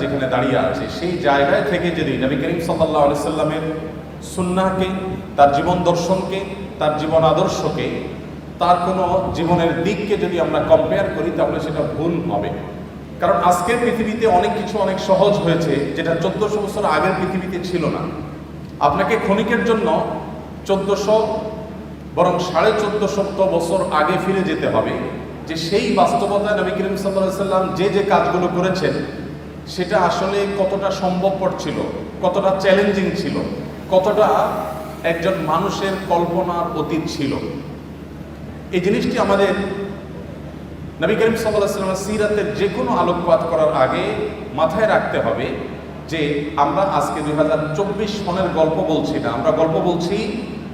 যেখানে দাঁড়িয়ে আছে সেই জায়গায় থেকে যদি নবী করিম সাল্লাল্লাহু আলাইহি সাল্লামের সুন্নাহকে, তার জীবন দর্শনকে, তার জীবন আদর্শকে, তার কোনো জীবনের দিককে যদি আমরা কম্পেয়ার করি তাহলে সেটা ভুল হবে। কারণ আজকের পৃথিবীতে অনেক কিছু অনেক সহজ হয়েছে যেটা 1400 বছর আগের পৃথিবীতে ছিল না। আপনাকে ক্ষণিকের জন্য 1400 বরং 1450 বছর আগে ফিরে যেতে হবে, যে সেই বাস্তবতায় নবী করিম সাল্লাল্লাহু আলাইহি সাল্লাম যে কাজগুলো করেছেন সেটা আসলে কতটা সম্ভবপর ছিল, কতটা চ্যালেঞ্জিং ছিল, কতটা একজন মানুষের কল্পনার অতীত ছিল। এই জিনিসটি আমাদের নবী করিম সাল্লাল্লাহু আলাইহি ওয়াসাল্লামের সিরাতের যে কোনো আলোকপাত করার আগে মাথায় রাখতে হবে যে আমরা আজকে 2024 সনের গল্প বলছি না, আমরা গল্প বলছি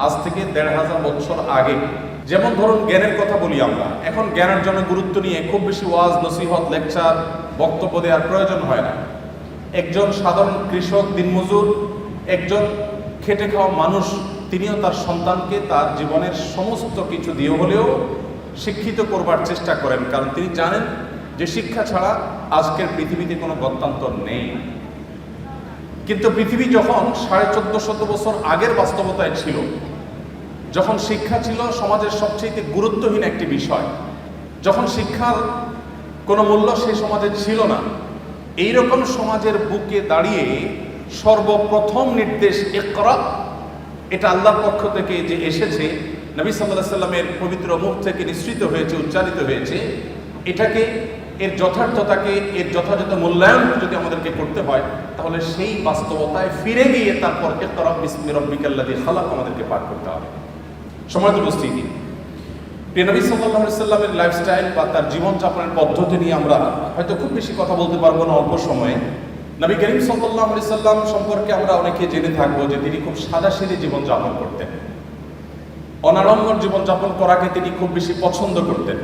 আজ থেকে 1500 বছর আগে। যেমন ধরুন জ্ঞানের কথা বলি আমরা, এখন জ্ঞানের জন্য গুরুত্ব নিয়ে খুব বেশি ওয়াজ, নসিহত, লেকচার, বক্তব্য দেওয়ার প্রয়োজন হয় না। একজন সাধারণ কৃষক, দিনমজুর, একজন খেটে খাওয়া মানুষ, তিনিও তার সন্তানকে তার জীবনের সমস্ত কিছু দিয়ে হলেও শিক্ষিত করবার চেষ্টা করেন, কারণ তিনি জানেন যে শিক্ষা ছাড়া আজকের পৃথিবীতে কোনো গত্যন্তর নেই। কিন্তু পৃথিবী যখন 1450 বছর আগের বাস্তবতায় ছিল, যখন শিক্ষা ছিল সমাজের সবচেয়ে গুরুত্বহীন একটি বিষয়, যখন শিক্ষার কোনো মূল্য সেই সমাজে ছিল না, এইরকম সমাজের বুকে দাঁড়িয়ে সর্বপ্রথম নির্দেশ ইকরা, এটা আল্লাহর পক্ষ থেকে যে এসেছে, নবী সাল্লাল্লাহু আলাইহি সাল্লামের পবিত্র মুখ থেকে নিঃসৃত হয়েছে, উচ্চারিত হয়েছে, এটাকে, এর যথার্থতাকে, এর যথাযথ মূল্যায়ন যদি আমাদেরকে করতে হয় তাহলে সেই বাস্তবতায় ফিরে গিয়ে তারপর ইকরা বিসমি রাব্বিকাল্লাযী খালাক আমাদেরকে পাঠ করতে হবে। সম্মানিত উপস্থিতি, প্রিয় নবী সাল্লাল্লাহু আলাইহি সাল্লামের লাইফস্টাইল বা তার জীবনযাপনের পদ্ধতি নিয়ে আমরা হয়তো খুব বেশি কথা বলতে পারবো না অল্প সময়ে। নবী করিম সাল্লাল্লাহু আলাইহি সাল্লাম সম্পর্কে আমরা অনেকে জেনে থাকবো যে তিনি খুব সাদাসিধে জীবনযাপন করতেন, অনাড়ম্বর জীবনযাপন করাকে তিনি খুব বেশি পছন্দ করতেন।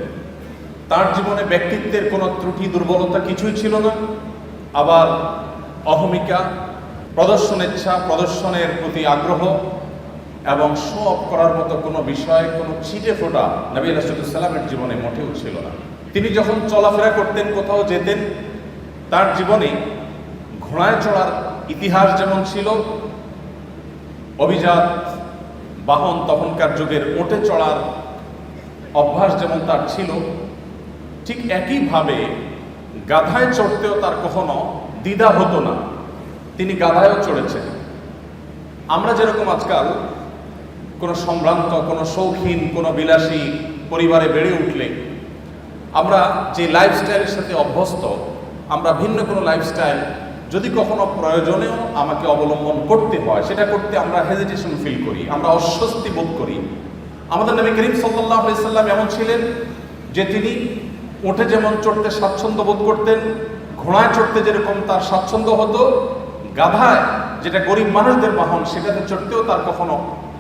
তার জীবনে ব্যক্তিত্বের কোনো ত্রুটি, দুর্বলতা কিছুই ছিল না। আবার অহমিকা, প্রদর্শনেচ্ছা, প্রদর্শনের প্রতি আগ্রহ এবং শো অফ করার মতো কোনো বিষয়, কোনো ছিটে ফোটা নবী রাসূলুল্লাহ সাল্লামের জীবনে মোটেও ছিল না। তিনি যখন চলাফেরা করতেন, কোথাও যেতেন, তার জীবনে ঘোড়ায় চড়ার ইতিহাস যেমন ছিল, অভিজাত বাহন তখনকার যুগের উটে চড়ার অভ্যাস যেমন তার ছিল, ঠিক একইভাবে গাধায় চড়তেও তার কখনো দ্বিধা হতো না। তিনি গাধায়ও চড়েছেন। আমরা যেরকম আজকাল কোনো সম্ভ্রান্ত, কোনো শৌখিন, কোনো বিলাসী পরিবারে বেড়ে উঠলে আমরা যে লাইফস্টাইলের সাথে অভ্যস্ত, আমরা ভিন্ন কোনো লাইফস্টাইল যদি কখনো প্রয়োজনেও আমাকে অবলম্বন করতে হয়, সেটা করতে আমরা হেজিটেশন ফিল করি, আমরা অস্বস্তি বোধ করি। আমাদের নবী করিম সাল্লাল্লাহু আলাইহি সাল্লাম এমন ছিলেন যে তিনি উঠে যেমন চড়তে স্বাচ্ছন্দ্য বোধ করতেন, ঘোড়ায় চড়তে যেরকম তার স্বাচ্ছন্দ্য হতো, গাধায়, যেটা গরিব মানুষদের বাহন, সেটাতে চড়তেও তার কখনো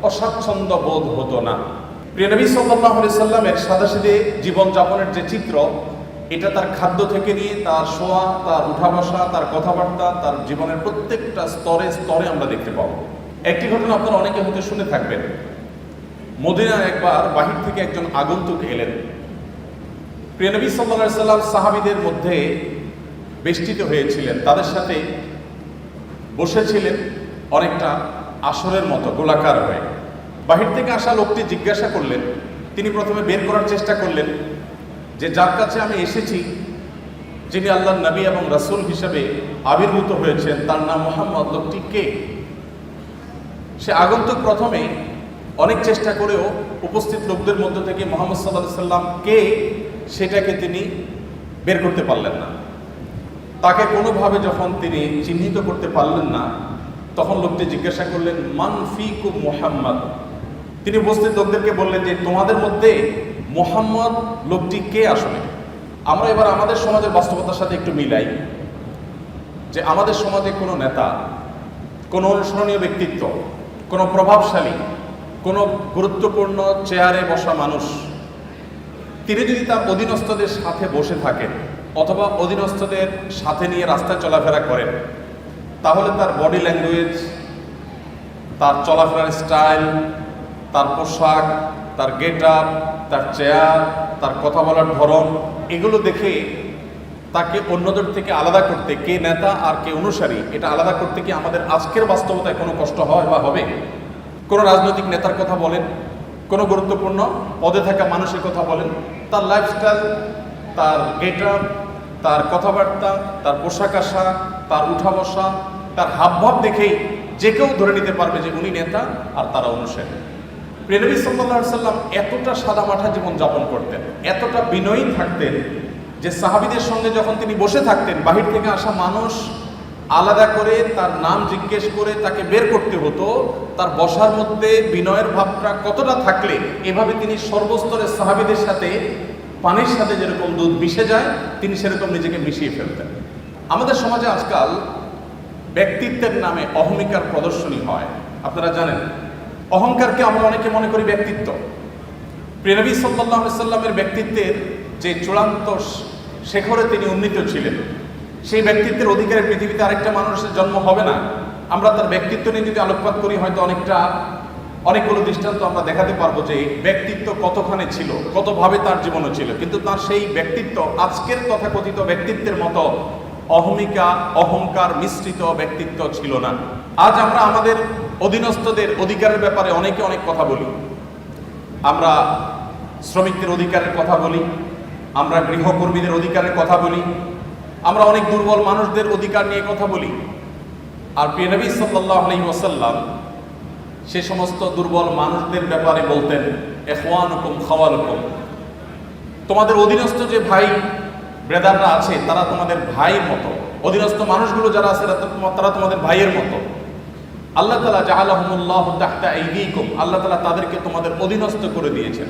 অস্বাচ্ছন্দ্য বোধ হতো না। প্রিয় নবী সাল্লাল্লাহু আলাইহি সাল্লামের সাদাসিধে জীবনযাপনের যে চিত্র, এটা তার খাদ্য থেকে নিয়ে তার শোয়া, তার উঠা বসা, তার কথাবার্তা, তার জীবনের প্রত্যেকটা স্তরে স্তরে আমরা দেখতে পাবো। একটি ঘটনা আপনারা অনেকে হয়তো শুনে থাকবেন। মদিনায় একবার বাহির থেকে একজন আগন্তুক এলেন। প্রিয় নবী সাল্লাল্লাহু আলাইহি সাল্লাম সাহাবীদের মধ্যে বেষ্টিত হয়েছিলেন, তাদের সাথে বসেছিলেন অনেকটা আসরের মতো গোলাকার হয়ে। বাহির থেকে আসা লোকটি জিজ্ঞাসা করলেন, তিনি প্রথমে বের করার চেষ্টা করলেন যে যার কাছে আমি এসেছি, যিনি আল্লাহর নবী এবং রাসূল হিসেবে আবির্ভূত হয়েছেন, তার নাম মুহাম্মদ, লোকটি কে? সে আগন্তুক প্রথমে অনেক চেষ্টা করেও উপস্থিত লোকদের মধ্য থেকে মুহাম্মদ সাল্লাল্লাহু আলাইহি সাল্লাম কে সেটাকে তিনি বের করতে পারলেন না। তাকে কোনোভাবে যখন তিনি চিহ্নিত করতে পারলেন না, তখন লোকটি জিজ্ঞাসা করলেন, মান ফিকুম মুহাম্মদ। তিনি উপস্থিত লোকদেরকে বললেন যে তোমাদের মধ্যে মুহাম্মদ লোকটি কে আসলে? আমরা এবার আমাদের সমাজের বাস্তবতার সাথে একটু মিলাই, যে আমাদের সমাজে কোনো নেতা, কোনো অনুসরণীয় ব্যক্তিত্ব, কোনো প্রভাবশালী, কোনো গুরুত্বপূর্ণ চেয়ারে বসা মানুষ, তিনি যদি তার অধীনস্থদের সাথে বসে থাকেন অথবা অধীনস্থদের সাথে নিয়ে রাস্তায় চলাফেরা করেন, তাহলে তার বডি ল্যাঙ্গুয়েজ, তার চলাফেরার স্টাইল, তার পোশাক, তার গেট আপ, তার চেয়ার, তার কথা বলার ধরন, এগুলো দেখে তাকে অন্যদের থেকে আলাদা করতে, কে নেতা আর কে অনুসারী, এটা আলাদা করতে কি আমাদের আজকের বাস্তবতায় কোনো কষ্ট হয় বা হবে? কোনো রাজনৈতিক নেতার কথা বলেন, কোনো গুরুত্বপূর্ণ পদে থাকা মানুষের কথা বলেন, তার লাইফস্টাইল, তার গেট আপ, তার কথাবার্তা, তার পোশাক আশাক, তার উঠা বসা, তার হাবভাব দেখেই যে কেউ ধরে নিতে পারবে যে উনি নেতা আর তারা অনুসারী। প্রিয় নবী সাল্লাল্লাহু আলাইহি সাল্লাম এতটা সাদামাঠা জীবন যাপন করতেন, এতটা বিনয়ী থাকতেন যে সাহাবীদের সঙ্গে যখন তিনি বসে থাকতেন, বাহির থেকে আসা মানুষ আলাদা করে তার নাম জিজ্ঞেস করে তাকে বের করতে হতো। তার বসার মধ্যে বিনয়ের ভাবটা কতটা থাকলে এভাবে তিনি সর্বস্তরের সাহাবীদের সাথে পানির সাথে যেরকম দুধ মিশে যায়, তিনি সেরকম নিজেকে মিশিয়ে ফেলতেন। আমাদের সমাজে আজকাল ব্যক্তিত্বের নামে অহমিকার প্রদর্শনী হয়। আপনারা জানেন, অহংকারকে আমরা অনেকে মনে করি ব্যক্তিত্ব। প্রিয় নবী সাল্লাল্লাহু আলাইহি সাল্লামের ব্যক্তিত্বের যে চূড়ান্ত শেখরে তিনি উন্নীত ছিলেন, সেই ব্যক্তিত্বের অধিকারে পৃথিবীতে আরেকটা মানুষের জন্ম হবে না। আমরা তার ব্যক্তিত্ব নিয়ে যদি আলোকপাত করি, হয়তো অনেকগুলো দৃষ্টান্ত আমরা দেখাতে পারবো যে ব্যক্তিত্ব কতখানি ছিল, কতভাবে তার জীবনও ছিল, কিন্তু তার সেই ব্যক্তিত্ব আজকের তথাকথিত ব্যক্তিত্বের মতো অহমিকা, অহংকার মিশ্রিত ব্যক্তিত্ব ছিল না। আজ আমরা আমাদের অধীনস্থদের অধিকারের ব্যাপারে অনেকে অনেক কথা বলি। আমরা শ্রমিকদের অধিকারের কথা বলি, আমরা গৃহকর্মীদের অধিকারের কথা বলি, আমরা অনেক দুর্বল মানুষদের অধিকার নিয়ে কথা বলি। আর প্রিয় নবী সাল্লাল্লাহু আলাইহি ওয়াসাল্লাম সে সমস্ত দুর্বল মানুষদের ব্যাপারে বলতেন, ইখওয়ানুকুম খাওয়ালুকুম, তোমাদের অধীনস্থ যে ভাই ব্রাদাররা আছে তারা তোমাদের ভাইয়ের মতো, অধীনস্থ মানুষগুলো যারা আছে তারা তোমাদের ভাইয়ের মতো। আল্লাহ তাআলা জাআলাহুমুল্লাহু তাহতা আইদিকুম, আল্লাহ তাআলা তাদেরকে তোমাদের অধীনস্থ করে দিয়েছেন।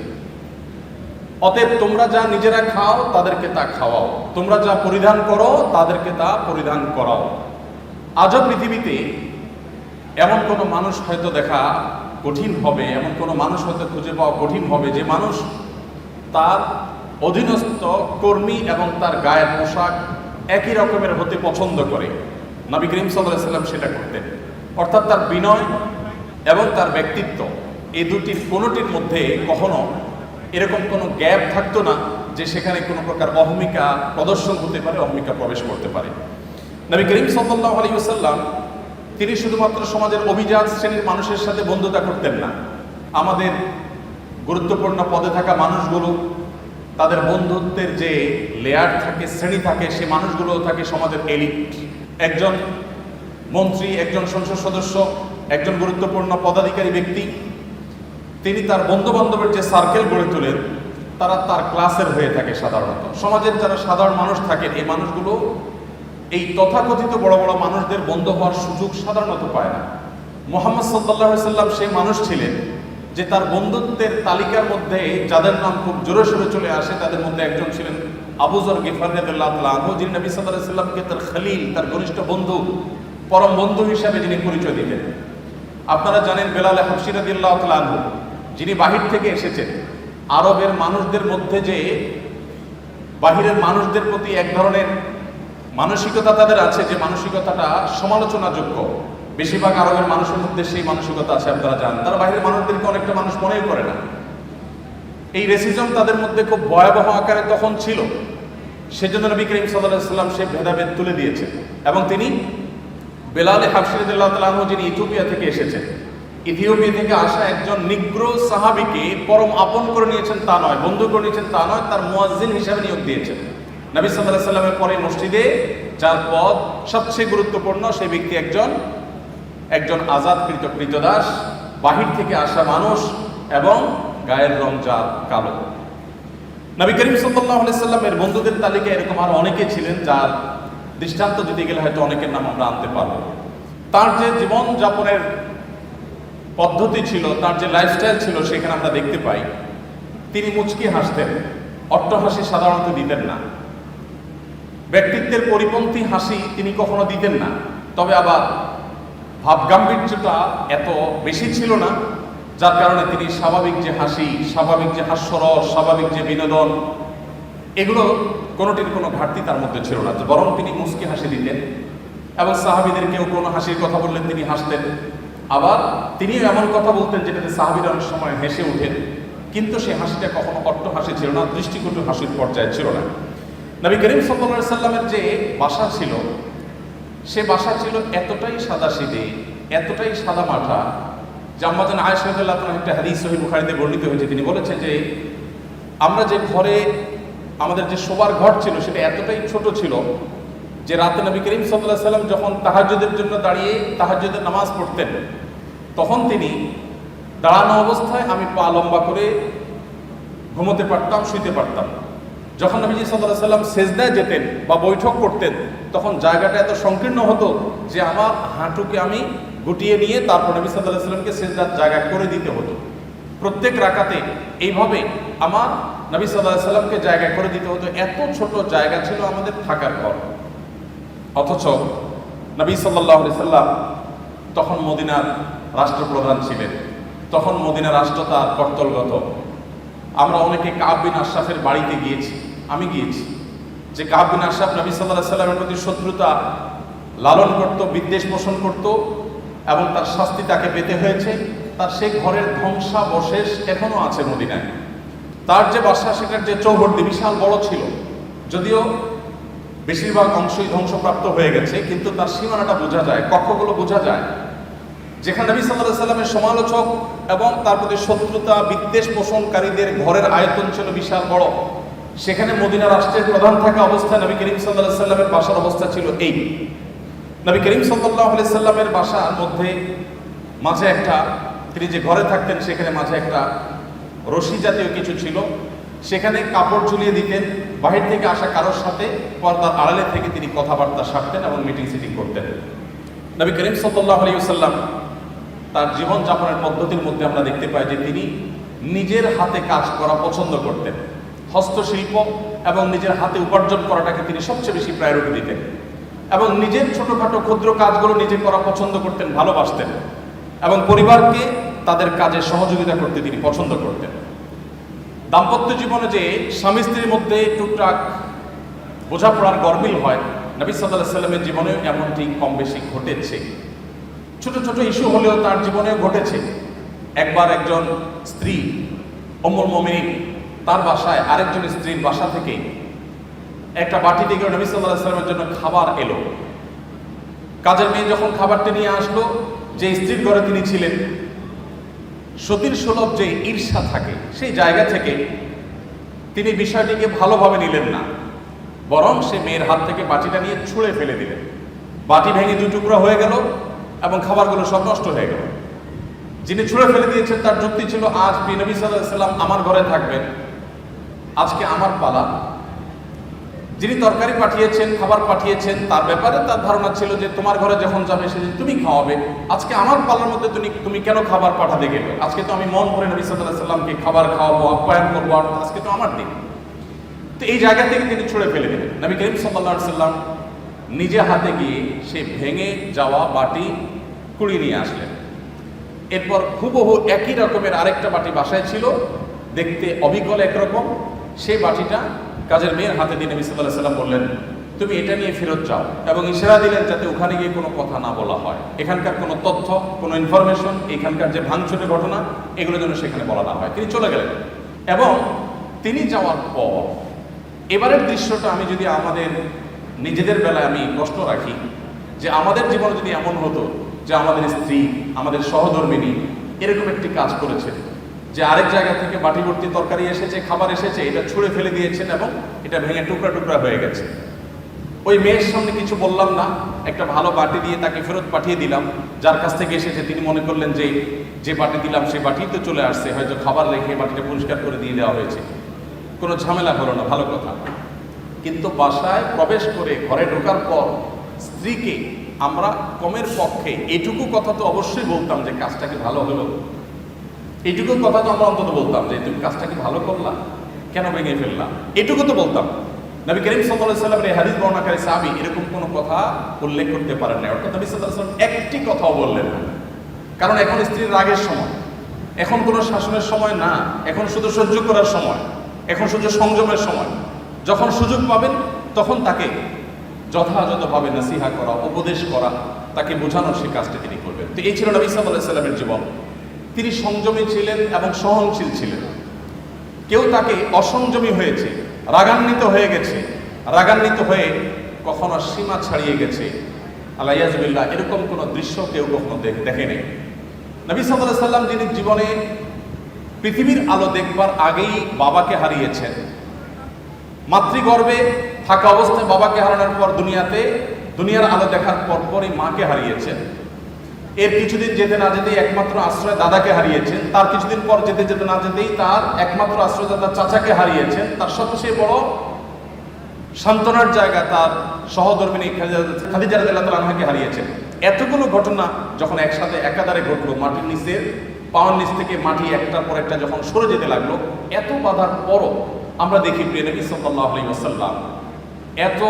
অতএব তোমরা যা নিজেরা খাও তাদেরকে তা খাওয়াও, তোমরা যা পরিধান করো তাদেরকে তা পরিধান করাও। আজও পৃথিবীতে এমন কোনো মানুষ হয়তো দেখা কঠিন হবে, এমন কোনো মানুষ হয়তো খুঁজে পাওয়া কঠিন হবে যে মানুষ তার অধীনস্থ কর্মী এবং তার গায়ের পোশাক একই রকমের হতে পছন্দ করে। নবী করিম সাল্লাল্লাহু আলাইহি ওয়াসাল্লাম সেটা করতেন। অর্থাৎ তার বিনয় এবং তার ব্যক্তিত্ব, এই দুটির কোনোটির মধ্যে কখনো এরকম কোনো গ্যাপ থাকতো না যে সেখানে কোনো প্রকার অহমিকা প্রদর্শন হতে পারে, অহমিকা প্রবেশ করতে পারে। নবী করিম সাল্লাল্লাহু আলাইহি ওয়াসাল্লাম তিনি শুধুমাত্র সমাজের অভিজাত শ্রেণীর মানুষের সাথে বন্ধুতা করতেন না। আমাদের গুরুত্বপূর্ণ পদে থাকা মানুষগুলো, তাদের বন্ধুত্বের যে লেয়ার থাকে, শ্রেণী থাকে, সে মানুষগুলো থাকে সমাজের এলিট। একজন মন্ত্রী, একজন সংসদ সদস্য, একজন গুরুত্বপূর্ণ পদাধিকারী ব্যক্তি, তিনি তার বন্ধু বান্ধবের যে সার্কেল গড়ে তোলেন তারা তার ক্লাসের হয়ে থাকে। সাধারণত সমাজের যারা সাধারণ মানুষ থাকেন, এই মানুষগুলো এই তথাকথিত বড় বড় মানুষদের বন্ধু হওয়ার সুযোগ সাধারণত পায় না। মুহাম্মদ সাল্লাল্লাহু আলাইহি সাল্লাম সেই মানুষ ছিলেন যে তার বন্ধুত্বের তালিকার মধ্যে যাদের নাম খুব জোরে সোরে চলে আসে তাদের মধ্যে একজন ছিলেন আবু যর গিফারী রাদিয়াল্লাহু তাআলা আনহু, যিনি নবী সাল্লাল্লাহু আলাইহি সাল্লামকে তার খলিল, তার ঘনিষ্ঠ বন্ধু, পরম বন্ধু হিসাবে যিনি পরিচয় দিতেন। আপনারা জানেন বেলাল হাবশী রাদিয়াল্লাহু তাআলা আনহু, যিনি বাহির থেকে এসেছেন। আরবের মানুষদের মধ্যে যে বাহিরের মানুষদের প্রতি এক ধরনের মানসিকতা তাদের আছে, যে মানসিকতাটা সমালোচনাযোগ্য, বেশিরভাগ আরবের মানুষের মধ্যে সেই মানসিকতা আছে। আপনারা জানেন তারা বাহিরের মানুষদেরকে অনেকটা মানুষ মনেই করে না। এই রেসিজম তাদের মধ্যে খুব ভয়াবহ আকারে তখন ছিল। সেজন্য নবী করিম সাল্লাল্লাহু আলাইহি ওয়াসাল্লাম সেই ভেদাভেদ তুলে দিয়েছেন এবং তিনি বেলাল হাবশী রাদিয়াল্লাহু তাআলা আনহু, যিনি ইথিওপিয়া থেকে এসেছেন, ইথিওপিয়া থেকে আসা একজন নিগ্রো সাহাবীকে পরম আপন করে নিয়েছেন তা নয়, বন্ধু করে নিয়েছেন তা নয়, তার মুয়াজ্জিন হিসাবে নিয়োগ দিয়েছেন। নবী সাল্লাল্লাহু আলাইহি ওয়াসাল্লামের পরে মসজিদে যার পদ সবচেয়ে গুরুত্বপূর্ণ, সেই ব্যক্তি একজন আজাদকৃত কৃতদাস, বাহির থেকে আসা মানুষ এবং গায়ের রং যার কালো। নবী করিম সাল্লাল্লাহু আলাইহি ওয়াসাল্লামের বন্ধুদের তালিকায় এরকম আরো অনেকে ছিলেন, যার দৃষ্টান্ত দিতে গেলে হয়তো অনেকের নাম আমরা আনতে পারবো। তার যে জীবন যাপনের পদ্ধতি ছিল, তার যে লাইফস্টাইল ছিল, সেখানে আমরা দেখতে পাই তিনি মুচকি হাসতেন, অট্টহাসি সাধারণত দিতেন না। ব্যক্তিত্বের পরিপন্থী হাসি তিনি কখনো দিতেন না, তবে আবার ভাবগাম্ভীর্যটা এত বেশি ছিল না, যার কারণে তিনি স্বাভাবিক যে হাসি, স্বাভাবিক যে হাস্যরস, স্বাভাবিক যে বিনোদন, এগুলো কোনোটির কোনো ঘাটতি তার মধ্যে ছিল না, বরং তিনি মুচকি হাসি দিতেন এবং সাহাবীদের কেউ কোনো হাসির কথা বললেন তিনি হাসতেন। আবার তিনিও এমন কথা বলতেন যেটাতে সাহাবীরা অনেক সময় হেসে ওঠেন, কিন্তু সেই হাসিটা কখনো অট্ট হাসি ছিল না, দৃষ্টিকটু হাসির পর্যায়ে ছিল না। নবী করিম সাল্লাল্লাহু আলাইহি সাল্লামের যে বাসা ছিল, সে বাসা ছিল এতটাই সাদাসিধে, এতটাই সাদামাটা যে আম্মা জান আয়েশা রাদিয়াল্লাহু আনহা একটা হাদিস সহিহ বুখারীতে বর্ণিত হয়েছে, তিনি বলেছেন যে আমরা যে ঘরে আমাদের যে শোবার ঘর ছিল সেটা এতটাই ছোট ছিল যে রাতে নবী করিম সাল্লাল্লাহু আলাইহি সাল্লাম যখন তাহাজ্জুদের জন্য দাঁড়িয়ে তাহাজ্জুদের নামাজ পড়তেন, তখন তিনি দাঁড়ানো অবস্থায় আমি পা লম্বা করে ঘুমোতে পারতাম, শুইতে পারতাম। যখন নবীজি সাল্লাল্লাহু আলাইহি সাল্লাম সেজদায় যেতেন বা বৈঠক করতেন, তখন জায়গাটা এত সংকীর্ণ হতো যে আমার হাঁটুকে আমি গুটিয়ে নিয়ে তারপর নবী সাল্লাল্লাহু আলাইহি সাল্লামকে সেজদার জায়গা করে দিতে হতো। প্রত্যেক রাকাতে এইভাবে আমার নবী সাল্লাল্লাহু আলাইহি সাল্লামকে জায়গা করে দিতে হতো। এত ছোট জায়গা ছিল আমাদের থাকার ঘর। অথচ নবী সাল্লাল্লাহু আলাইহি সাল্লাম তখন মদিনার রাষ্ট্রপ্রধান ছিলেন, তখন মদিনা রাষ্ট্র তার কর্তলগত। আমরা অনেকে কাব বিন আশরাফের বাড়িতে গিয়েছি, আমি গিয়েছি, যে কাব বিন আশরাফ নবী সাল্লাল্লাহু আলাইহি সাল্লামের প্রতি শত্রুতা লালন করত, বিদ্বেষ পোষণ করত এবং তার শাস্তি তাকে পেতে হয়েছে। তার সেই ঘরের ধ্বংসাবশেষ এখনো আছে মদিনায়। তার যে বাসা, সেটার যে চৌহদ্দি বিশাল বড় ছিল, যদিও বেশিরভাগ অংশই ধ্বংসপ্রাপ্ত হয়ে গেছে, কিন্তু তার সীমানাটা বোঝা যায়, কক্ষগুলো বোঝা যায়। যেখানে নবী সাল্লাল্লাহু আলাইহি সাল্লামের সমালোচক এবং তার প্রতি শত্রুতা বিদ্বেষ পোষণকারীদের ঘরের আয়তন ছিল বিশাল বড়, সেখানে মদিনা রাষ্ট্রের প্রধান থাকা অবস্থায় নবী করিম সাল্লাল্লাহু আলাইহি সাল্লামের বাসার অবস্থা ছিল এই। নবী করিম সাল্লাল্লাহু আলাইহি সাল্লামের বাসার মধ্যে মাঝে একটা, তিনি যে ঘরে থাকতেন সেখানে মাঝে একটা রশি জাতীয় কিছু ছিল, সেখানে কাপড় ঝুলিয়ে দিতেন। বাহির থেকে আসা কারোর সাথে পর্দার আড়ালে থেকে তিনি কথাবার্তা সারতেন এবং মিটিং সিটিং করতেন। নবী করিম সাল্লাল্লাহু আলাইহি ওয়াসাল্লাম তার জীবনযাপনের পদ্ধতির মধ্যে আমরা দেখতে পাই যে তিনি নিজের হাতে কাজ করা পছন্দ করতেন। হস্তশিল্প এবং নিজের হাতে উপার্জন করাটাকে তিনি সবচেয়ে বেশি প্রায়োরিটি দিতেন এবং নিজের ছোটখাটো ক্ষুদ্র কাজগুলো নিজে করা পছন্দ করতেন, ভালোবাসতেন এবং পরিবারকে তাদের কাজে সহযোগিতা করতে তিনি পছন্দ করতেন। দাম্পত্য জীবনে যে স্বামী স্ত্রীর মধ্যে টুকটাক বোঝাপড়ার গরমিল হয়, নবী সাল্লাল্লাহু আলাইহি সাল্লামের জীবনেও এমনটি কম বেশি ঘটেছে। ছোট ছোট ইস্যু হলেও তার জীবনেও ঘটেছে। একবার একজন স্ত্রী উম্মুল মুমিনিন তার বাসায় আরেকজন স্ত্রীর বাসা থেকে একটা বাটি থেকে নবী সাল্লাল্লাহু আলাইহি সাল্লামের জন্য খাবার এলো। কাজের মেয়ে যখন খাবারটি নিয়ে আসলো, যে স্ত্রীর ঘরে তিনি ছিলেন, সতীর সুলভ যে ঈর্ষা থাকে সেই জায়গা থেকে তিনি বিষয়টিকে ভালোভাবে নিলেন না, বরং সে মেয়ের হাত থেকে বাটিটা নিয়ে ছুঁড়ে ফেলে দিলেন। বাটি ভেঙে দুই টুকরা হয়ে গেল এবং খাবারগুলো সব নষ্ট হয়ে গেল। যিনি ছুঁড়ে ফেলে দিয়েছেন তার যুক্তি ছিল, আজ নবী সাল্লাল্লাহু আলাইহি সাল্লাম আমার ঘরে থাকবেন, আজকে আমার পালা। যিনি তরকারি পাঠিয়েছেন, খাবার পাঠিয়েছেন, তার ব্যাপারে তার ধারণা ছিল যে তোমার ঘরে যখন যাবে সেদিন তুমি খাওয়াবে, আজকে আমার পালার মধ্যে তুমি কেন খাবার পাঠাতে গেলে? আজকে তো আমি মন ভরে নবী সাল্লাল্লাহু আলাইহি সাল্লামকে খাবার খাওয়াবো, আপ্যায়ন করবো, আর আজকে তো আমার দিন। তো এই জায়গা থেকে তিনি ছুঁড়ে ফেলে দিলেন। নবী করিম সাল্লাল্লাহু আলাইহি সাল্লাম নিজে হাতে গিয়ে সে ভেঙে যাওয়া বাটি কুড়িয়ে নিয়ে আসলেন। এরপর হুবহু একই রকমের আরেকটা বাটি বাসায় ছিল, দেখতে অবিকল একরকম। সেই বাটিটা কাজের মেয়ের হাতে দিয়ে নবী সাল্লাল্লাহু আলাইহি সাল্লাম বললেন, তুমি এটা নিয়ে ফেরত যাও, এবং ইশারা দিলেন যাতে ওখানে গিয়ে কোনো কথা না বলা হয়, এখানকার কোনো তথ্য, কোনো ইনফরমেশন, এখানকার যে ভাঙচুরের ঘটনা, এগুলো যেন সেখানে বলা না হয়। তিনি চলে গেলেন এবং তিনি যাওয়ার পর এবারের দৃশ্যটা আমি যদি আমাদের নিজেদের বেলায় আমি প্রশ্ন রাখি, যে আমাদের জীবনে যদি এমন হতো যে আমাদের স্ত্রী, আমাদের সহধর্মিনী এরকম একটি কাজ করেছে যে আরেক জায়গা থেকে বাটি ভর্তি তরকারি এসেছে, খাবার এসেছে, এটা ছুঁড়ে ফেলে দিয়েছেন এবং এটা ভেঙে টুকরা টুকরা হয়ে গেছে। ওই মেয়ের সামনে কিছু বললাম না, একটা ভালো বাটি দিয়ে তাকে ফেরত পাঠিয়ে দিলাম। যার কাছ থেকে এসেছে তিনি মনে করলেন যে বাটি দিলাম সেই বাটি তো চলে আসছে, হয়তো খাবার রেখে বাটিটা পরিষ্কার করে দিয়ে দেওয়া হয়েছে, কোনো ঝামেলা হলো না, ভালো কথা। কিন্তু বাসায় প্রবেশ করে ঘরে ঢোকার পর স্ত্রীকে আমরা কমের পক্ষে এটুকু কথা তো অবশ্যই বলতাম যে কাজটা কি ভালো হলো, এইটুকু কথা তো আমরা অন্তত বলতাম যে তুমি কাজটা কি ভালো করলা, কেন ভেঙে ফেললাম, এটুকু তো বলতাম। নবী করিম সাল্লাল্লাহু আলাইহি সাল্লামের এই হাদিস বর্ণনাকারী সাহাবী এরকম কোনো কথা উল্লেখ করতে পারেন না। অর্থাৎ নবী সাল্লাল্লাহু আলাইহি সাল্লাম একটি কথাও বললেন না, কারণ এখন স্ত্রীর রাগের সময়, এখন কোনো শাসনের সময় না, এখন শুধু সহ্য করার সময়, এখন শুধু সংযমের সময়। যখন সুযোগ পাবেন তখন তাকে যথাযথভাবে নসিহা করা, উপদেশ করা, তাকে বোঝানোর সেই কাজটা তিনি করবেন। তো এই ছিল নবী সাল্লাল্লাহু আলাইহি সাল্লামের জীবন। তিনি সংযমী ছিলেন এবং সহনশীল ছিলেন। কেউ তাকে অসংযমী হয়েছে, রাগান্বিত হয়ে গেছে, রাগান্বিত হয়ে কখনো সীমা ছাড়িয়ে গেছে, আল্লাহ এরকম কোনো দৃশ্য কেউ কখনো দেখেনি। নবী সাল্লাল্লাহু আলাইহি সাল্লাম যিনি জীবনে পৃথিবীর আলো দেখবার আগেই বাবাকে হারিয়েছেন, মাতৃগর্ভে থাকা অবস্থায় বাবাকে হারানোর পর দুনিয়ার আলো দেখার পরপরই মাকে হারিয়েছেন। এর কিছুদিন যেতে না যেতেই একমাত্র আশ্রয় দাদাকে হারিয়েছেন। তার কিছুদিন পর যেতে না যেতেই তার একমাত্র আশ্রয়দাতা চাচাকে হারিয়েছেন। তার সবচেয়ে বড় সান্ত্বনার জায়গা তার সহধর্মিনী খাদিজা রাদিয়াল্লাহু আনহাকে হারিয়েছেন। এতগুলো ঘটনা যখন একসাথে একাধারে ঘটলো, মাটির নিচের পাওয়ার নিচ থেকে মাটি একটার পর একটা যখন সরে যেতে লাগলো, এত বাধার পরও আমরা দেখি প্রিয় নবী সাল্লাল্লাহু আলাইহি ওয়াসাল্লাম এত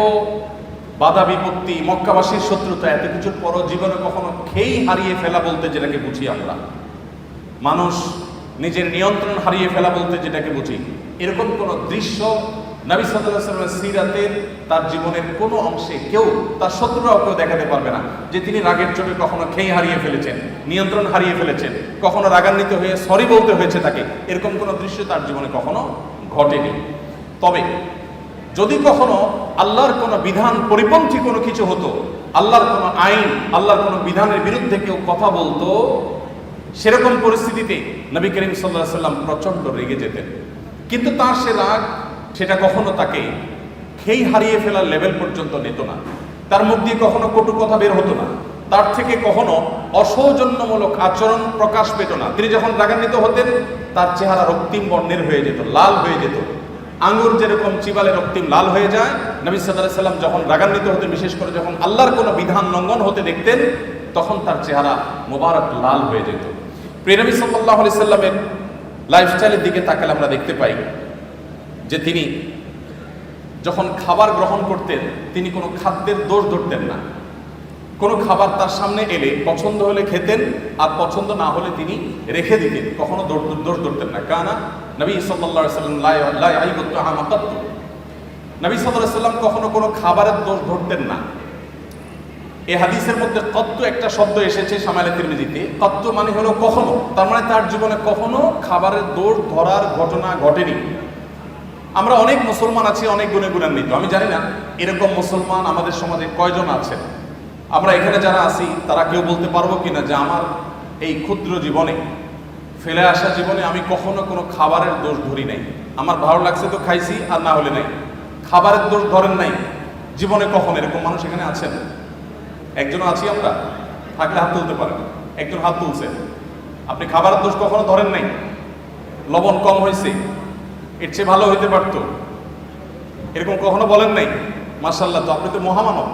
বাধা বিপত্তি, মক্কাবাসীর শত্রুতা, এত কিছুর পরও জীবনে কখনো খেই হারিয়ে ফেলা বলতে যেটাকে বুঝি আমরা, মানুষ নিজের নিয়ন্ত্রণ হারিয়ে ফেলা বলতে যেটাকে বুঝি, এরকম কোনো দৃশ্য নবী সাল্লাল্লাহু আলাইহি ওয়াসাল্লামের সিরাতের তার জীবনের কোনো অংশে কেউ, তার শত্রুরাও কেউ দেখাতে পারবে না যে তিনি রাগের চোটে কখনো খেই হারিয়ে ফেলেছেন, নিয়ন্ত্রণ হারিয়ে ফেলেছেন, কখনো রাগান্বিত হয়ে সরি বলতে হয়েছে তাকে, এরকম কোনো দৃশ্য তার জীবনে কখনো ঘটেনি। তবে যদি কখনো আল্লাহর কোনো বিধান পরিপন্থী কোনো কিছু হতো, আল্লাহর কোনো আইন, আল্লাহর কোনো বিধানের বিরুদ্ধে কেউ কথা বলতো, সেরকম পরিস্থিতিতে নবী করিম সাল্লাল্লাহু আলাইহি ওয়াসাল্লাম প্রচন্ড রেগে যেতেন। কিন্তু তার সে রাগ, সেটা কখনো তাকে খেই হারিয়ে ফেলার লেভেল পর্যন্ত নিত না। তার মুখ দিয়ে কখনো কটু কথা বের হতো না, তার থেকে কখনো অসৌজন্যমূলক আচরণ প্রকাশ পেত না। তিনি যখন রাগান্বিত হতেন, তার চেহারা রক্তিম বর্ণের হয়ে যেত, লাল হয়ে যেত, আঙ্গুর যেরকম চিবালে রক্তিম লাল হয়ে যায়। নবী সাল্লাল্লাহু আলাইহি ওয়াসাল্লাম যখন রাগান্বিত হতেন, বিশেষ করে যখন আল্লাহর কোনো বিধান লঙ্ঘন হতে দেখতেন, তখন তার চেহারা মোবারক লাল হয়ে যেত। প্রিয় নবী সাল্লাল্লাহু আলাইহি ওয়াসাল্লামের লাইফস্টাইলের দিকে তাকালে আমরা দেখতে পাই যে তিনি যখন খাবার গ্রহণ করতেন, তিনি কোনো খাদ্যের দোষ ধরতেন না। কোনো খাবার তার সামনে এলে পছন্দ হলে খেতেন, আর পছন্দ না হলে তিনি রেখে দিতেন, কখনো দোষ ধরতেন না। কানা নবী সাল্লাল্লাহু আলাইহি ওয়াসাল্লাম লা ইয়াইবু তাআমা কাত্তু, নবী সাল্লাল্লাহু আলাইহি ওয়াসাল্লাম কখনো কোনো খাবারের দোষ ধরতেন না। এই হাদিসের মধ্যে কত্তু একটা শব্দ এসেছে শামাইলে তিরমিজিতে। কত্তু মানে হলো কখনো, তার মানে তার জীবনে কখনো খাবারের দোষ ধরার ঘটনা ঘটেনি। আমরা অনেক মুসলমান আছি, অনেক গুণে গুণান্বিত। আমি জানি না এরকম মুসলমান আমাদের সমাজে কয়জন আছেন। আমরা এখানে যারা আছি তারা কেউ বলতে পারবো কিনা যে আমার এই ক্ষুদ্র জীবনে, ফেলে আসা জীবনে আমি কখনো কোনো খাবারের দোষ ধরি নাই। আমার ভালো লাগছে তো খাইছি, আর না হলে নাই। খাবারের দোষ ধরেন নাই জীবনে কখনো, এরকম মানুষ এখানে আছেন? একজনও আছি আমরা? থাকলে হাত তুলতে পারেন। একজন হাত তুলছে। আপনি খাবারের দোষ কখনো ধরেন নাই? লবণ কম হয়েছে, এর চেয়ে ভালো হইতে পারত, এরকম কখনো বলেন নাই? মাশাআল্লাহ, তো আপনি তো মহামানব।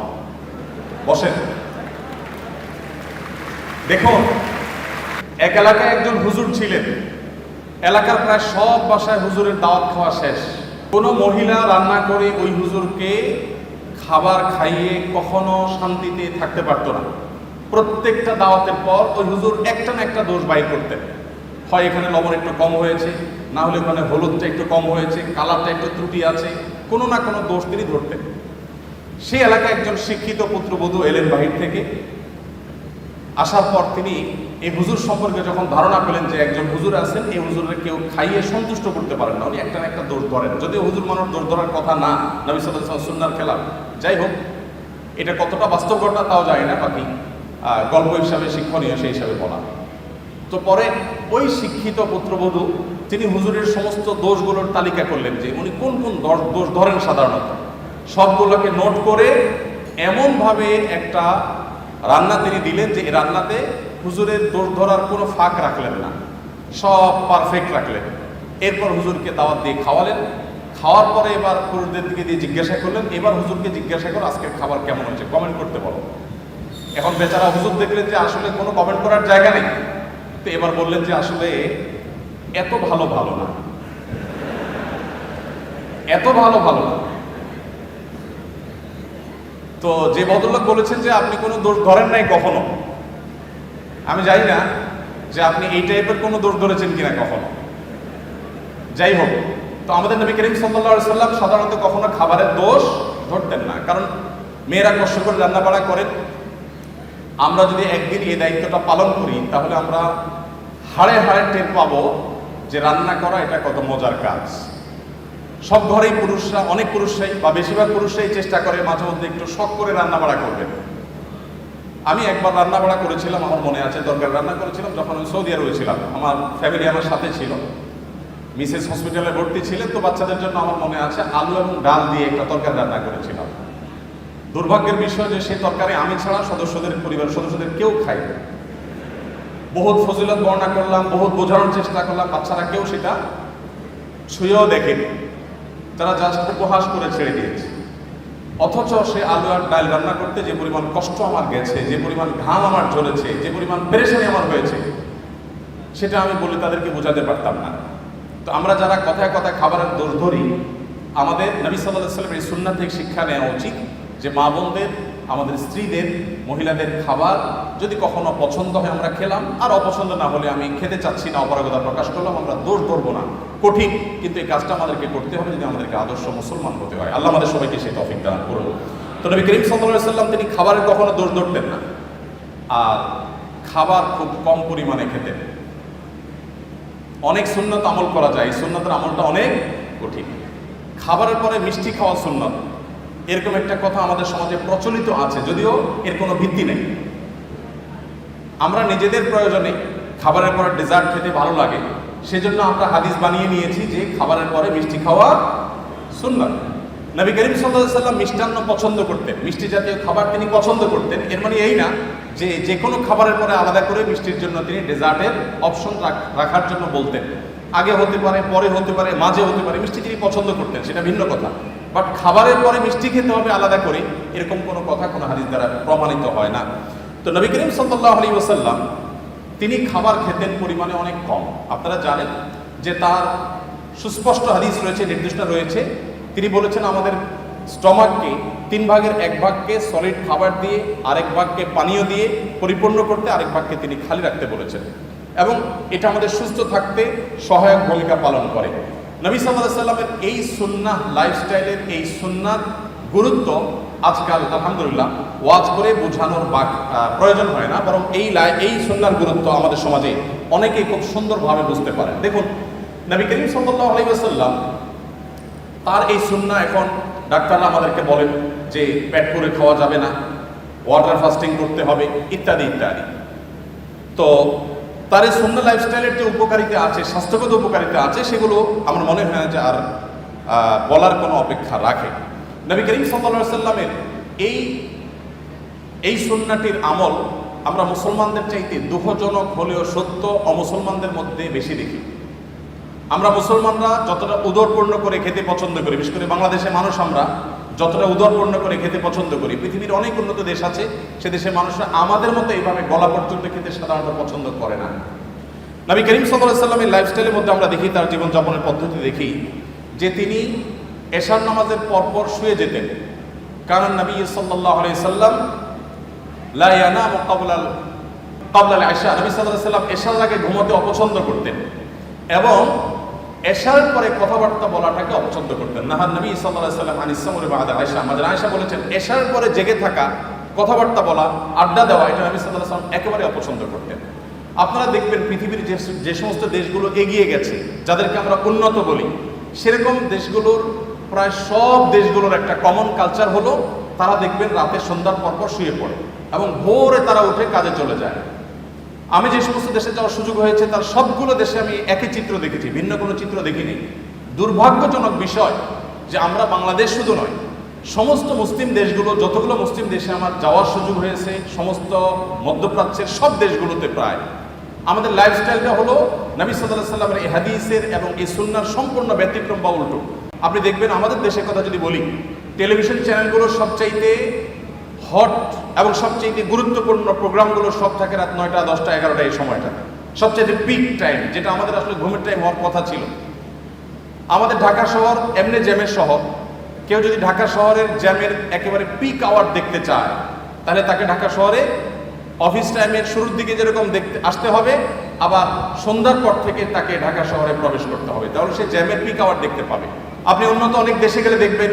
বসেন। দেখুন, এক এলাকায় একজন হুজুর ছিলেন। এলাকার প্রায় সব বাসায় হুজুরের দাওয়াত খাওয়া শেষ। কোনো মহিলা রান্না করে ওই হুজুরকে খাবার খাইয়ে কখনো শান্তিতে থাকতে পারতো না। প্রত্যেকটা দাওয়াতের পর ওই হুজুর একটা না একটা দোষ বাইর করতেন। হয় এখানে লবণ একটু কম হয়েছে, না হলে ওখানে হলুদটা একটু কম হয়েছে, কালারটা একটু ত্রুটি আছে, কোনো না কোনো দোষ তিনি ধরতেন। সেই এলাকায় একজন শিক্ষিত পুত্রবধূ এলেন বাহির থেকে। আসার পর তিনি এই হুজুর সম্পর্কে যখন ধারণা পেলেন যে একজন হুজুর আছেন, এই হুজুরের কেউ খাইয়ে সন্তুষ্ট করতে পারেন না, উনি একটা না একটা দোষ ধরেন। যদিও হুজুর মানুষ দোষ ধরার কথা না, নবী সাল্লাল্লাহু আলাইহি ওয়াসাল্লাম সুন্নাহর খেলাফ। যাই হোক, এটা কতটা বাস্তব ঘটনা তাও জানি না, বাকি গল্প হিসাবে শিক্ষণীয় সেই হিসাবে বলা। তো পরে ওই শিক্ষিত পুত্রবধূ তিনি হুজুরের সমস্ত দোষগুলোর তালিকা করলেন যে উনি কোন কোন দোষ ধরেন সাধারণত। সবগুলোকে নোট করে এমনভাবে একটা রান্না তিনি দিলেন যে এই রান্নাতে হুজুরের দোষ ধরার কোনো ফাঁক রাখলেন না, সব পারফেক্ট রাখলেন। এরপর হুজুরকে দাওয়াত দিয়ে খাওয়ালেন। খাওয়ার পরে এবার পুরুষদের দিকে দিয়ে জিজ্ঞাসা করলেন, এবার হুজুরকে জিজ্ঞাসা করো আজকের খাবার কেমন হয়েছে, কমেন্ট করতে বলো। এখন বেচারা হুজুর দেখলেন যে আসলে কোনো কমেন্ট করার জায়গা নেই, তো এবার বললেন যে আসলে এত ভালো না, এত ভালো না। তো যে ভদ্রলোক বলেছেন যে আপনি কোনো দোষ ধরেন নাই কখনো, আমি জানি না যে আপনি এই টাইপের কোনো দোষ ধরেছেন কিনা কখনো। যাই হোক, তো আমাদের নবী করিম সাল্লাল্লাহু আলাইহি ওয়াসাল্লাম সাধারণত কখনো খাবারের দোষ ধরতেন না, কারণ মেয়েরা কষ্ট করে রান্নাবাড়া করেন। আমরা যদি একদিন এই দায়িত্বটা পালন করি তাহলে আমরা হাড়ে হাড়ে টের পাবো যে রান্না করা এটা কত মজার কাজ। সব ঘরেই পুরুষরা, অনেক পুরুষরাই বা বেশিরভাগ পুরুষরাই চেষ্টা করে মাঝে মধ্যে একটু শখ করে রান্না বাড়া করবেন। আমি একবার রান্না বাড়া করেছিলাম, আমার মনে আছে, তরকারি রান্না করেছিলাম যখন আমি সৌদি আরবে ছিলাম। আমার ফ্যামিলি আমার সাথে ছিল, মিসেস হসপিটালে ভর্তি ছিলেন, তো বাচ্চাদের জন্য আমার মনে আছে আলু এবং ডাল দিয়ে একটা তরকারি রান্না করেছিলাম। দুর্ভাগ্যের বিষয় যে সেই তরকারি আমি ছাড়া পরিবারের সদস্যদের কেউ খায় না। বহুত ফজিলত বর্ণনা করলাম, বহুত বোঝানোর চেষ্টা করলাম, বাচ্চারা কেউ সেটা ছুঁয়েও দেখেনি, তারা জাস্ট উপহাস করে ছেড়ে দিয়েছে। অথচ সে আলু আর ডাল রান্না করতে যে পরিমাণ কষ্ট আমার গেছে, যে পরিমাণ ঘাম আমার ঝরেছে, যে পরিমাণ পেরেশানি আমার হয়েছে, সেটা আমি বলে তাদেরকে বোঝাতে পারতাম না। তো আমরা যারা কথায় কথায় খাবারের দোষ ধরি, আমাদের নবী সাল্লাল্লাহু আলাইহি ওয়াসাল্লামের এই সুন্নাত থেকে শিক্ষা নেওয়া উচিত যে মা বোনদের, আমাদের স্ত্রীদের, মহিলাদের খাবার যদি কখনো পছন্দ হয় আমরা খেলাম, আর অপছন্দ না হলে আমি খেতে চাচ্ছি না, অপারগতা প্রকাশ করলাম, আমরা দোষ ধরবো না। কঠিন, কিন্তু এই কাজটা আমাদেরকে করতে হবে যদি আমাদেরকে আদর্শ মুসলমান হতে হয়। আল্লাহ আমাদের সবাইকে সেই তৌফিক দান করুন। তো নবী করিম সাল্লাল্লাহু আলাইহি ওয়াসাল্লাম তিনি খাবারের কখনো দোষ ধরতেন না, আর খাবার খুব কম পরিমাণে খেতেন। অনেক সুন্নত আমল করা যায়, এই সুন্নতের আমলটা অনেক কঠিন। খাবারের পরে মিষ্টি খাওয়া সুন্নত, এরকম একটা কথা আমাদের সমাজে প্রচলিত আছে, যদিও এর কোনো ভিত্তি নেই। আমরা নিজেদের প্রয়োজনে খাবারের পরে ডেজার্ট খেতে ভালো লাগে, সেজন্য আমরা হাদিস বানিয়ে নিয়েছি যে খাবারের পরে মিষ্টি খাওয়া সুন্নাত। নবী করিম সাল্লাল্লাহু আলাইহি ওয়াসাল্লাম মিষ্টান্ন পছন্দ করতেন, মিষ্টি জাতীয় খাবার তিনি পছন্দ করতেন। এর মানে এই না যে যে কোনো খাবারের পরে আলাদা করে মিষ্টির জন্য তিনি ডেজার্টের অপশন রাখার জন্য বলতেন। আগে হতে পারে, পরে হতে পারে, মাঝে হতে পারে, মিষ্টি তিনি পছন্দ করতেন, সেটা ভিন্ন কথা। বাট খাবারের পরে মিষ্টি খেতে হবে আলাদা করে, এরকম কোনো কথা কোনো হাদিস দ্বারা প্রমাণিত হয় না। তো নবী করিম সাল্লাল্লাহু আলাইহি ওয়াসাল্লাম তিনি খাবার খেতেন পরিমাণে অনেক কম। আপনারা জানেন যে তার সুস্পষ্ট হাদিস রয়েছে, নির্দিষ্ট রয়েছে। তিনি বলেছেন আমাদের স্টমাককে 3 ভাগের 1 ভাগকে সলিড খাবার দিয়ে, আরেক ভাগকে পানীয় দিয়ে পরিপূর্ণ করতে, আরেক ভাগকে তিনি খালি রাখতে বলেছেন, এবং এটা আমাদের সুস্থ থাকতে সহায়ক ভূমিকা পালন করে। নবী সাল্লাল্লাহু আলাইহি ওয়াসাল্লামের এই সুন্নাহ লাইফস্টাইলের এই সুন্নাত গুরুত্ব আজকাল আলহামদুলিল্লাহ ওয়াজ করে বোঝানোর প্রয়োজন হয় না, বরং এই সুন্নাহর গুরুত্ব আমাদের সমাজে অনেকেই খুব সুন্দরভাবে বুঝতে পারেন। দেখুন, নবী করিম সাল্লাল্লাহু আলাইহি ওয়াসাল্লাম তার এই সুন্নাহ, এখন ডাক্তাররা আমাদেরকে বলেন যে পেট পুরে খাওয়া যাবে না, ওয়াটার ফাস্টিং করতে হবে, ইত্যাদি ইত্যাদি। তো তার এই সুন্নাহ লাইফস্টাইলের যে উপকারিতা আছে, স্বাস্থ্যগত উপকারিতা আছে, সেগুলো আমার মনে হয় না যে আর বলার কোনো অপেক্ষা রাখে। নবী করিম সাল্লাল্লাহু আলাইহি ওয়াসাল্লামের এই সুন্নাহটির আমল আমরা মুসলমানদের চাইতে দুঃখজনক হলেও সত্য অমুসলমানদের মধ্যে বেশি দেখি। আমরা মুসলমানরা যতটা উদরপূর্ণ করে খেতে পছন্দ করি, বিশেষ করে বাংলাদেশের মানুষ আমরা যতটা উদরপূর্ণ করে খেতে পছন্দ করি, পৃথিবীর অনেক উন্নত দেশ আছে, সে দেশের মানুষরা আমাদের মতো এইভাবে গলা পর্যন্ত খেতে সাধারণত পছন্দ করে না। নবী করিম সাল্লাল্লাহু আলাইহি ওয়াসাল্লামের লাইফস্টাইলের মধ্যে আমরা দেখি, তার জীবনযাপনের পদ্ধতি দেখি যে তিনি এশার নামাজের পরপর শুয়ে যেতেন। কারণ নবী সাল্লাল্লাহু আলাইহি ওয়াসাল্লাম লা ইয়ানামু ক্বাবলা আল-ইশা, নবী সাল্লাল্লাহু আলাইহি ওয়াসাল্লাম এশার আগে ঘুমাতে অপছন্দ করতেন, এবং এশার পরে কথাবার্তা বলাটাকে অপছন্দ করতেন। নাহার নবী সাল্লাল্লাহু আলাইহি ওয়াসাল্লাম আনিস সামরি বাদা আয়েশা, আমাদের আয়েশা বলেছেন এশার পরে জেগে থাকা, কথাবার্তা বলা, আড্ডা দেওয়া, এটা নবী সাল্লাল্লাহু আলাইহি ওয়াসাল্লাম একেবারে অপছন্দ করতেন। আপনারা দেখবেন পৃথিবীর যে সমস্ত দেশগুলো এগিয়ে গেছে, যাদেরকে আমরা উন্নত বলি, সেরকম দেশগুলোর প্রায় সব দেশগুলোর একটা কমন কালচার হলো তারা দেখবেন রাতে সন্ধ্যার পরপর শুয়ে পড়ে এবং ভোরে তারা উঠে কাজে চলে যায়। আমি যে সমস্ত দেশে যাওয়ার সুযোগ হয়েছে তার সবগুলো দেশে আমি একই চিত্র দেখেছি, ভিন্ন কোনো চিত্র দেখিনি। দুর্ভাগ্যজনক বিষয় যে আমরা বাংলাদেশ শুধু নয়, সমস্ত মুসলিম দেশগুলো, যতগুলো মুসলিম দেশে আমার যাওয়ার সুযোগ হয়েছে, সমস্ত মধ্যপ্রাচ্যের সব দেশগুলোতে প্রায় আমাদের লাইফস্টাইলটা হলো নবী সাল্লাল্লাহু আলাইহি ওয়াসাল্লামের এই হাদিসের এবং এই সুন্নাহর সম্পূর্ণ ব্যতিক্রম বা উল্টো। আপনি দেখবেন আমাদের দেশের কথা যদি বলি, টেলিভিশন চ্যানেলগুলোর সবচাইতে হট এবং সবচাইতে গুরুত্বপূর্ণ প্রোগ্রামগুলো সব থাকে রাত 9টা, 10টা, 11টা, এই সময়টা সবচাইতে পিক টাইম, যেটা আমাদের আসলে ঘুমের টাইম হওয়ার কথা ছিল। আমাদের ঢাকা শহর এমনি জ্যামের শহর, কেউ যদি ঢাকা শহরের জ্যামের একেবারে পিক আওয়ার দেখতে চায়, তাহলে তাকে ঢাকা শহরে অফিস টাইমের শুরুর দিকে যেরকম দেখতে আসতে হবে, আবার সন্ধ্যার পর থেকে তাকে ঢাকা শহরে প্রবেশ করতে হবে, তাহলে সে জ্যামের পিক আওয়ার দেখতে পাবে। আপনি উন্নত অনেক দেশে গেলে দেখবেন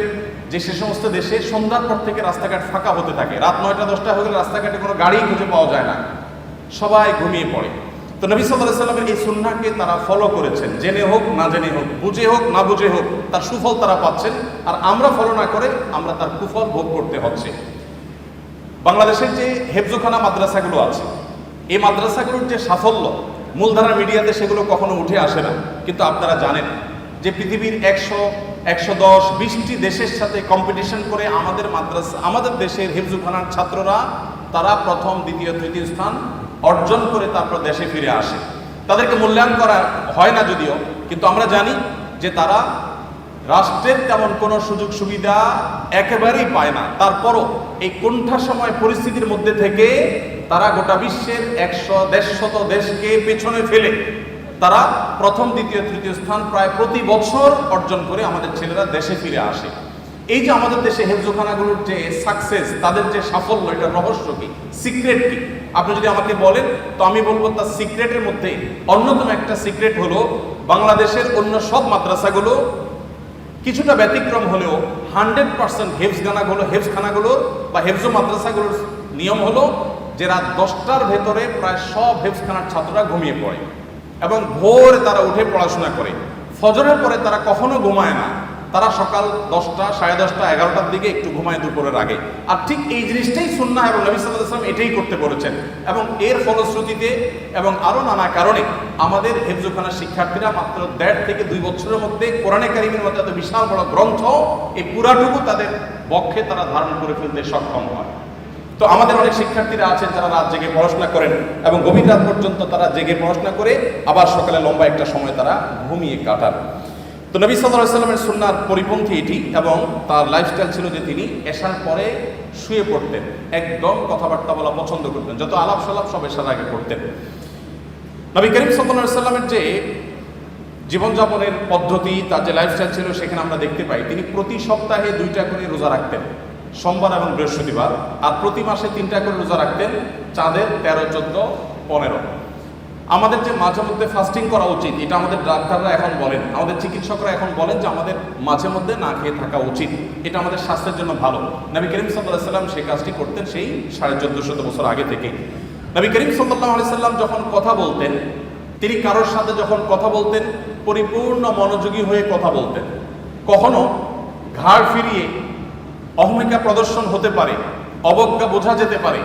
যে সে সমস্ত দেশে সন্ধ্যার পর থেকে রাস্তাঘাট ফাঁকা হতে থাকে, রাত 9টা 10টা হয়ে গেলে রাস্তাঘাটে কোনো গাড়ি খুঁজে পাওয়া যায় না, সবাই ঘুমিয়ে পড়ে। তো নবী সাল্লাল্লাহু আলাইহি সাল্লামের এই সুন্নাহকে তারা ফলো করেছেন, জেনে হোক না জেনে হোক, বুঝে হোক না বুঝে হোক, তার সুফল তারা পাচ্ছেন। আর আমরা ফলো না করে আমরা তার কুফল ভোগ করতে হচ্ছে। বাংলাদেশের যে হেফজোখানা মাদ্রাসাগুলো আছে, এই মাদ্রাসাগুলোর যে সাফল্য মূলধারা মিডিয়াতে সেগুলো কখনো উঠে আসে না। কিন্তু আপনারা জানেন যে পৃথিবীর 100, 110, 20টি দেশের সাথে কম্পিটিশন করে আমাদের মাদ্রাসা, আমাদের দেশের হেফজোখানার ছাত্ররা তারা প্রথম, দ্বিতীয়, তৃতীয় স্থান অর্জন করে তারপর দেশে ফিরে আসে। তাদেরকে মূল্যায়ন করা হয় না যদিও, কিন্তু আমরা জানি যে তারা রাষ্ট্রের তেমন কোনো সুযোগ সুবিধা একেবারেই পায় না। তারপরও এই কোণঠাসময় পরিস্থিতির মধ্যে থেকে তারা গোটা বিশ্বের 100-150 দেশকে পেছনে ফেলে তারা প্রথম, দ্বিতীয়, তৃতীয় স্থান প্রায় প্রতি বছর অর্জন করে আমাদের ছেলেরা দেশে ফিরে আসে। এই যে আমাদের দেশে হেফজোখানাগুলোর যে সাকসেস, তাদের যে সাফল্য, এটা রহস্য কি, সিক্রেট কি? আপনি যদি আমাকে বলেন তো আমি বলবো তার সিক্রেটের মধ্যে অন্যতম একটা সিক্রেট হলো বাংলাদেশের অন্য সব মাদ্রাসাগুলো কিছুটা ব্যতিক্রম হলেও 100% হেফজখানাগুলোর বা হেফজো মাদ্রাসাগুলোর নিয়ম হলো যে রাত 10টার ভেতরে প্রায় সব হেফজখানার ছাত্ররা ঘুমিয়ে পড়ে এবং ভোরে তারা উঠে পড়াশোনা করে। ফজরের পরে তারা কখনো ঘুমায় না, তারা সকাল 10টা, 10:30, 11টার দিকে একটু ঘুমায় দুপুরের আগে। আর ঠিক এই জিনিসটাই সুন্নাহ এবং নবী সাল্লাল্লাহু আলাইহি ওয়াসাল্লাম এটাই করতে বলেছেন। এবং এর ফলশ্রুতিতে এবং আরো নানা কারণে আমাদের হেফজোখানার শিক্ষার্থীরা মাত্র 1.5 থেকে 2 বছরের মধ্যে কোরআনে কারিমের মতো এত বিশাল বড় গ্রন্থ এই পুরাটুকু তাদের বক্ষে তারা ধারণ করে ফেলতে সক্ষম হয়। তো আমাদের অনেক শিক্ষার্থীরা আছেন যারা রাত জেগে পড়াশোনা করেন এবং গভীর রাত পর্যন্ত তারা জেগে পড়াশোনা করে আবার সকালে লম্বা একটা সময় তারা ঘুমিয়ে কাটান। তো নবী সাল্লাল্লাহু আলাইহি ওয়াসাল্লামের সুন্নাহর পরিপন্থী এটি, এবং তার লাইফস্টাইল ছিল যে তিনি এশার পরে শুয়ে পড়তেন, একদম কথাবার্তা বলা পছন্দ করতেন, যত আলাপ সালাপ সব এশার আগে করতেন। নবী করিম সাল্লাল্লাহু আলাইহি ওয়াসাল্লামের যে জীবনযাপনের পদ্ধতি, তার যে লাইফস্টাইল ছিল, সেখানে আমরা দেখতে পাই তিনি প্রতি সপ্তাহে 2টা করে রোজা রাখতেন, সোমবার এবং বৃহস্পতিবার, আর প্রতি মাসে 3টা করে রোজা রাখতেন, চাঁদের 13, 14, 15। আমাদের যে মাঝে মধ্যে ফাস্টিং করা উচিত, এটা আমাদের ডাক্তাররা এখন বলেন, আমাদের চিকিৎসকরা এখন বলেন যে আমাদের মাঝে মধ্যে না খেয়ে থাকা উচিত, এটা আমাদের স্বাস্থ্যের জন্য ভালো। নবী করিম সাল্লাল্লাহু আলাইহি সাল্লাম সেই কাজটি করতেন সেই 1450 বছর আগে থেকে। নবী করিম সাল্লাল্লাহু আলাইহি সাল্লাম যখন কথা বলতেন, তিনি কারোর সাথে যখন কথা বলতেন পরিপূর্ণ মনোযোগী হয়ে কথা বলতেন। কখনো ঘাড় ফিরিয়ে অহমিকা প্রদর্শন হতে পারে, অবজ্ঞা বোঝা যেতে পারে,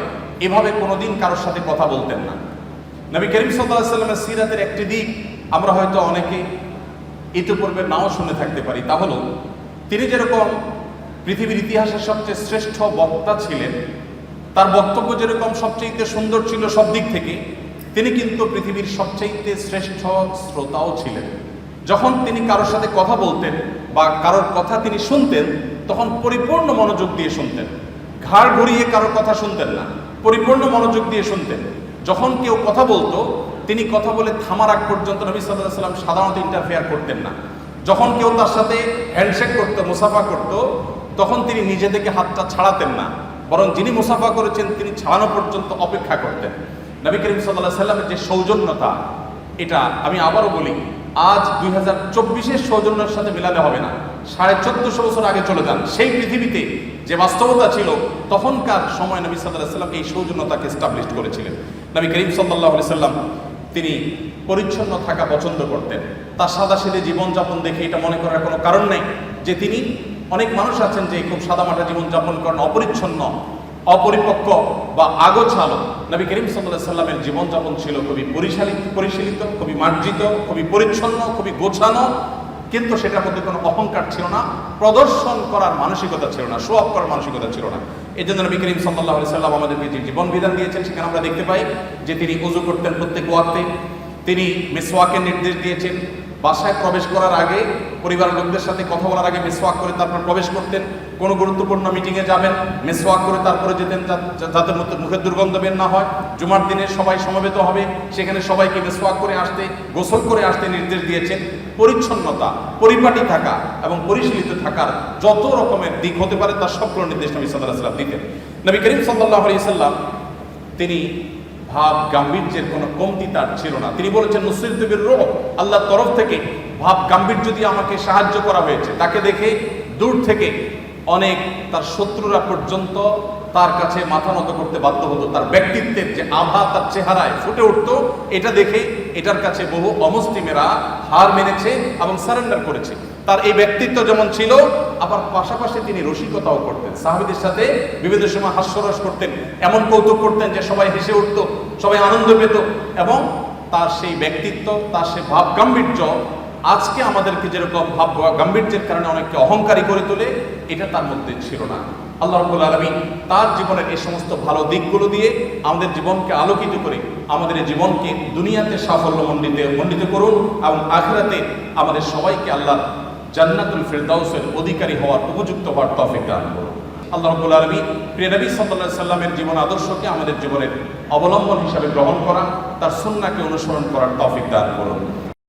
এভাবে কোনোদিন কারোর সাথে কথা বলতেন না। নবী করিম সাল্লাল্লাহু আলাইহি সাল্লামের সিরাতের একটি দিক আমরা হয়তো অনেকে ইতিপূর্বে নাও শুনে থাকতে পারি, তা হলো তিনি যেরকম পৃথিবীর ইতিহাসের সবচেয়ে শ্রেষ্ঠ বক্তা ছিলেন, তার বক্তব্য যেরকম সবচেয়ে সুন্দর ছিল সব দিক থেকে, তিনি কিন্তু পৃথিবীর সবচেয়ে শ্রেষ্ঠ শ্রোতাও ছিলেন। যখন তিনি কারোর সাথে কথা বলতেন বা কারোর কথা তিনি শুনতেন, তখন পরিপূর্ণ মনোযোগ দিয়ে শুনতেন, ঘাড় ঘুরিয়ে কারোর কথা শুনতেন না, পরিপূর্ণ মনোযোগ দিয়ে শুনতেন। যখন কেউ কথা বলতো, তিনি কথা বলে থামার আগ পর্যন্ত নবী সাল্লাল্লাহু আলাইহি ওয়াসাল্লাম সাধারণত ইন্টারফেয়ার করতেন না। যখন কেউ তার সাথে হ্যান্ডশেক করতো, মুসাফা করতো, তখন তিনি নিজে থেকে হাতটা ছাড়াতেন না, বরং যিনি মুসাফা করেছেন তিনি ছাড়ানো পর্যন্ত অপেক্ষা করতেন। নবী করিম সাল্লাল্লাহু আলাইহি ওয়াসাল্লামের যে সৌজন্যতা, এটা আমি আবারও বলি, আজ 2024-এর সৌজন্যের সাথে মেলালে হবে না। 1450 বছর আগে চলে যান, সেই পৃথিবীতে যে বাস্তবতা ছিল তখনকার সময় নবী সাল্লাল্লাহু আলাইহি ওয়াসাল্লাম এই সৌজন্যতাকে এস্টাবলিশ করেছিলেন। নবী করিম সাল্লাল্লাহু আলাইহি ওয়াসাল্লাম তিনি পরিচ্ছন্ন থাকা পছন্দ করতেন। তার সাদাসিধে জীবনযাপন দেখে এটা মনে করার কোনো কারণ নেই যে তিনি, অনেক মানুষ আছেন যে খুব সাদামাটা জীবনযাপন করেন, অপরিচ্ছন্ন, অপরিপক্ক বা আগোছালো। নবী করিম সাল্লাল্লাহু আলাইহি ওয়াসাল্লামের জীবনযাপন ছিল খুবই পরিশীলিত, খুবই মার্জিত, খুবই পরিচ্ছন্ন, খুবই গোছানো, কিন্তু সেটার মধ্যে কোনো অহংকার ছিল না, প্রদর্শন করার মানসিকতা ছিল না, শো অফ করার মানসিকতা ছিল না। এই জন্য নবী করিম সাল্লাল্লাহু আলাইহি ওয়াসাল্লাম আমাদেরকে যে জীবন বিধান দিয়েছেন, সেখানে আমরা দেখতে পাই যে তিনি ওযু করতেন প্রত্যেক ওয়াক্তে, তিনি মিসওয়াকের নির্দেশ দিয়েছেন, বাসায় প্রবেশ করার আগে, পরিবারের লোকদের সাথে কথা বলার আগে মিসওয়াক করে তারপর প্রবেশ করতেন। কোনো গুরুত্বপূর্ণ মিটিংয়ে যাবেন, মিসওয়াক করে তারপরে যেতেন, যাতে মুখের দুর্গন্ধ বের না হয়। জুমার দিনে সবাই সমবেত হবে, সেখানে সবাইকে মিসওয়াক করে আসতে, গোসল করে আসতে নির্দেশ দিয়েছেন। পরিচ্ছন্নতা, পরিপাটি থাকা এবং পরিশীলিত থাকার যত রকমের দিক হতে পারে তার সবগুলো নির্দেশ নবী সাল্লাল্লাহু আলাইহি ওয়াসাল্লাম দিতেন। নবী করিম সাল্লাল্লাহু আলাইহি ওয়াসাল্লাম তিনি ভাব গাম্ভীর্যের কোনো কমতি তার ছিল না। তিনি বলেছেন, নুসরিতু বির-রু'ব, আল্লাহর তরফ থেকে ভাব গাম্ভীর্য দিয়ে আমাকে সাহায্য করা হয়েছে। তাকে দেখে দূর থেকে অনেক তার শত্রুরা পর্যন্ত তার কাছে মাথা নত করতে বাধ্য হতো। তার ব্যক্তিত্বের যে আভা তার চেহারায় ফুটে উঠতো, এটা দেখে এটার কাছে বহু অমুসলিমেরা হার মেনেছে এবং সারেন্ডার করেছে। তার এই ব্যক্তিত্ব যেমন ছিল, আবার পাশাপাশি তিনি রসিকতাও করতেন, সাহাবীদের সাথে বিবিধ সময় হাস্যরস করতেন, এমন কৌতুক করতেন যে সবাই হেসে উঠতো, সবাই আনন্দ পেত। এবং তার সেই ব্যক্তিত্ব, তার সেই ভাব গাম্ভীর্য আজকে আমাদেরকে যেরকম ভাব গাম্ভীর্যের কারণে অনেককে অহংকারী করে তোলে, এটা তার মধ্যে ছিল না। আল্লাহ রাব্বুল আলামিন তার জীবনের এই সমস্ত ভালো দিকগুলো দিয়ে আমাদের জীবনকে আলোকিত করে আমাদের এই জীবনকে দুনিয়াতে সাফল্য মণ্ডিত করুন এবং আখিরাতে আমাদের সবাইকে আল্লাহ জান্নাতুল ফিরদাউসের অধিকারী হওয়ার উপযুক্ত হওয়ার তৌফিক দান করুন। আল্লাহ রাব্বুল আলামিন প্রিয় নবী সাল্লাল্লাহু আলাইহি সাল্লামের জীবন আদর্শকে আমাদের জীবনের অবলম্বন হিসাবে গ্রহণ করা, তার সুন্নাহকে অনুসরণ করার তৌফিক দান করুন।